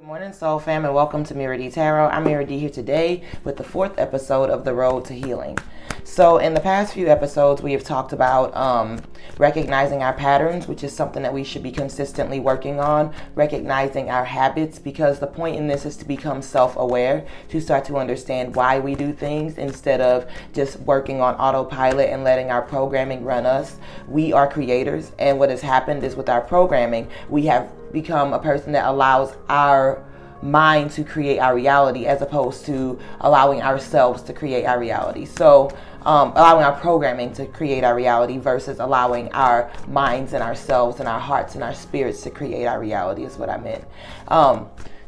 Good morning, Soul Fam, and welcome to Mira D Tarot. I'm Mira D here today with the fourth episode of The Road to Healing. So in the past few episodes, we have talked about recognizing our patterns, which is something that we should be consistently working on, recognizing our habits, because the point in this is to become self-aware, to start to understand why we do things instead of just working on autopilot and letting our programming run us. We are creators, and what has happened is with our programming, we have become a person that allows our mind to create our reality as opposed to allowing ourselves to create our reality. So allowing our programming to create our reality versus allowing our minds and ourselves and our hearts and our spirits to create our reality is what I meant.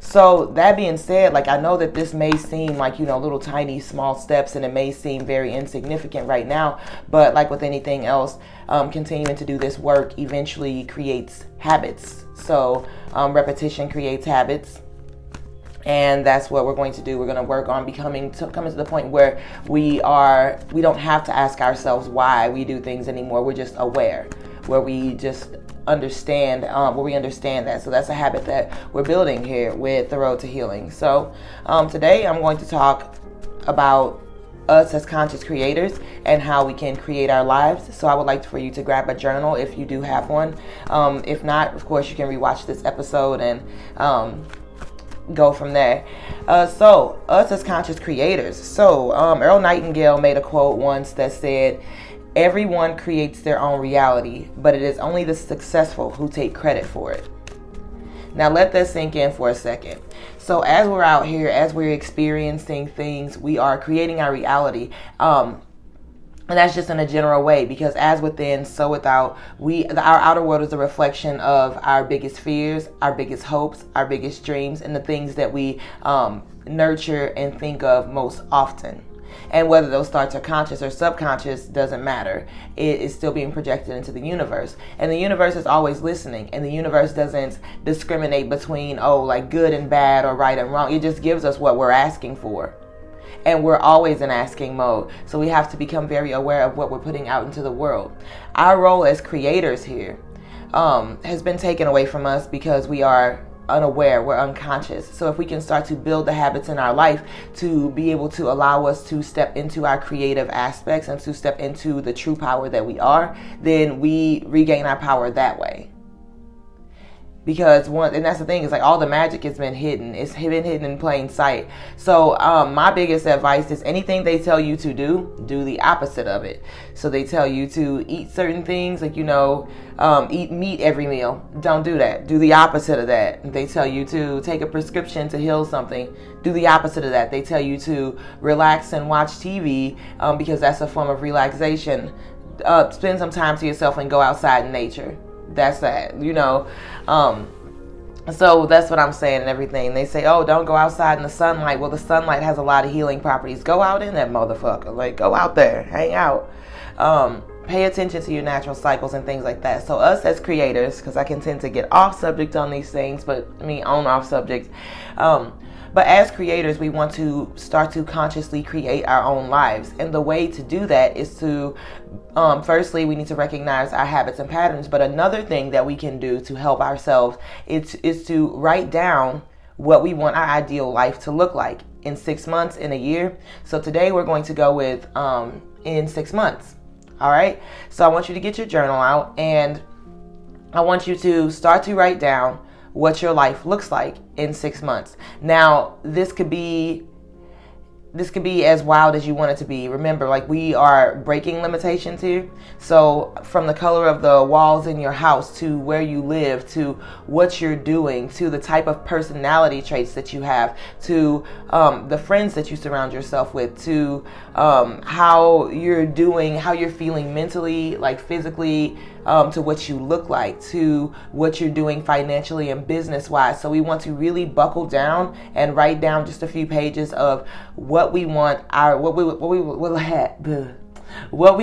So that being said, I know that this may seem like, little tiny small steps, and it may seem very insignificant right now, but like with anything else, continuing to do this work eventually creates habits. So repetition creates habits. And that's what we're going to do. We're going to work on coming to the point where we don't have to ask ourselves why we do things anymore. We're just aware, where we just understand, that. So that's a habit that we're building here with The Road to Healing. So today I'm going to talk about us as conscious creators and how we can create our lives. So I would like for you to grab a journal if you do have one. If not, of course, you can rewatch this episode and go from there. So us as conscious creators. So Earl Nightingale made a quote once that said, "Everyone creates their own reality, but it is only the successful who take credit for it." Now let that sink in for a second. So as we're out here, as we're experiencing things, we are creating our reality. And that's just in a general way, because as within, so without. Our outer world is a reflection of our biggest fears, our biggest hopes, our biggest dreams, and the things that we nurture and think of most often. And whether those thoughts are conscious or subconscious doesn't matter. It is still being projected into the universe. And the universe is always listening. And the universe doesn't discriminate between, good and bad or right and wrong. It just gives us what we're asking for. And we're always in asking mode. So we have to become very aware of what we're putting out into the world. Our role as creators here has been taken away from us because we are unaware, we're unconscious. So if we can start to build the habits in our life to be able to allow us to step into our creative aspects and to step into the true power that we are, then we regain our power that way. Because and that's the thing, is all the magic has been hidden. It's been hidden in plain sight. So my biggest advice is anything they tell you to do the opposite of it. So they tell you to eat certain things, eat meat every meal. Don't do that. Do the opposite of that. They tell you to take a prescription to heal something. Do the opposite of that. They tell you to relax and watch TV because that's a form of relaxation. Spend some time to yourself and go outside in nature. That's that, so that's what I'm saying and everything. They say, don't go outside in the sunlight. Well, the sunlight has a lot of healing properties. Go out in that motherfucker. Go out there, hang out. Pay attention to your natural cycles and things like that. So us as creators, because I can tend to get off subject on these things, on off subject. But as creators, we want to start to consciously create our own lives. And the way to do that is to, firstly, we need to recognize our habits and patterns. But another thing that we can do to help ourselves is to write down what we want our ideal life to look like in 6 months, in a year. So today we're going to go with in 6 months. All right. So I want you to get your journal out, and I want you to start to write down what your life looks like in 6 months. Now, this could be as wild as you want it to be. Remember, we are breaking limitations here. So from the color of the walls in your house, to where you live, to what you're doing, to the type of personality traits that you have, to the friends that you surround yourself with, to how you're doing, how you're feeling mentally, physically, to what you look like, to what you're doing financially and business wise. So we want to really buckle down and write down just a few pages of what we want what we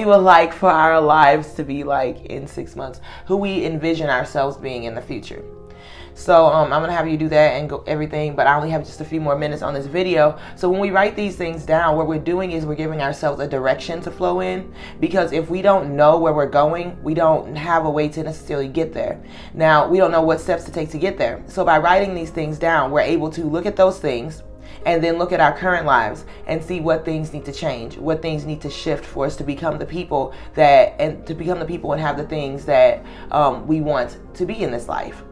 would like for our lives to be like in 6 months, who we envision ourselves being in the future. So I'm going to have you do that and go everything, but I only have just a few more minutes on this video. So when we write these things down, what we're doing is we're giving ourselves a direction to flow in, because if we don't know where we're going, we don't have a way to necessarily get there. Now, we don't know what steps to take to get there. So by writing these things down, we're able to look at those things and then look at our current lives and see what things need to change, what things need to shift for us to become the people and have the things that we want to be in this life.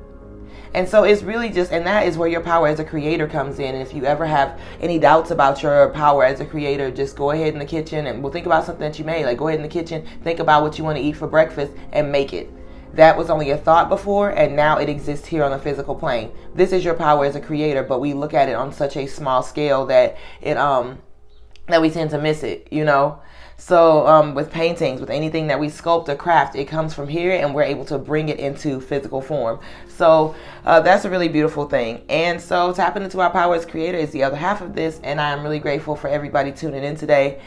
And so it's really just, and that is where your power as a creator comes in. And if you ever have any doubts about your power as a creator, just go ahead in the kitchen and we'll think about something that you made. Like, go ahead in the kitchen, think about what you want to eat for breakfast and make it. That was only a thought before, and now it exists here on the physical plane. This is your power as a creator, but we look at it on such a small scale that that we tend to miss it, you know? So with paintings, with anything that we sculpt or craft, it comes from here and we're able to bring it into physical form. So that's a really beautiful thing. And so tapping into our power as creator is the other half of this, and I am really grateful for everybody tuning in today.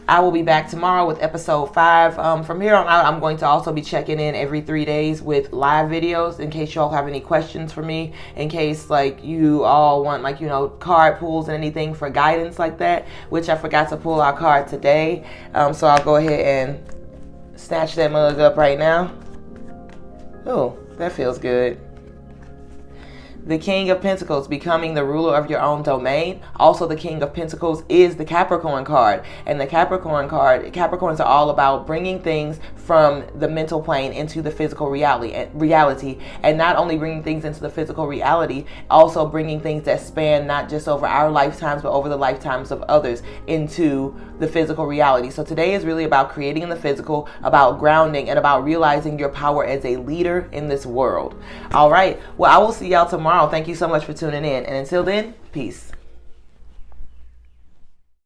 I will be back tomorrow with episode 5. From here on out, I'm going to also be checking in every 3 days with live videos in case you all have any questions for me, in case like you all want, like, you know, card pulls and anything for guidance like that, which I forgot to pull our card today. So I'll go ahead and snatch that mug up right now. Oh, that feels good. The King of Pentacles, becoming the ruler of your own domain. Also, the King of Pentacles is the Capricorn card. And the Capricorn card, Capricorns are all about bringing things from the mental plane into the physical reality. And not only bringing things into the physical reality, also bringing things that span not just over our lifetimes, but over the lifetimes of others into the physical reality. So today is really about creating in the physical, about grounding, and about realizing your power as a leader in this world. All right. Well, I will see y'all tomorrow. Thank you so much for tuning in. And until then, peace.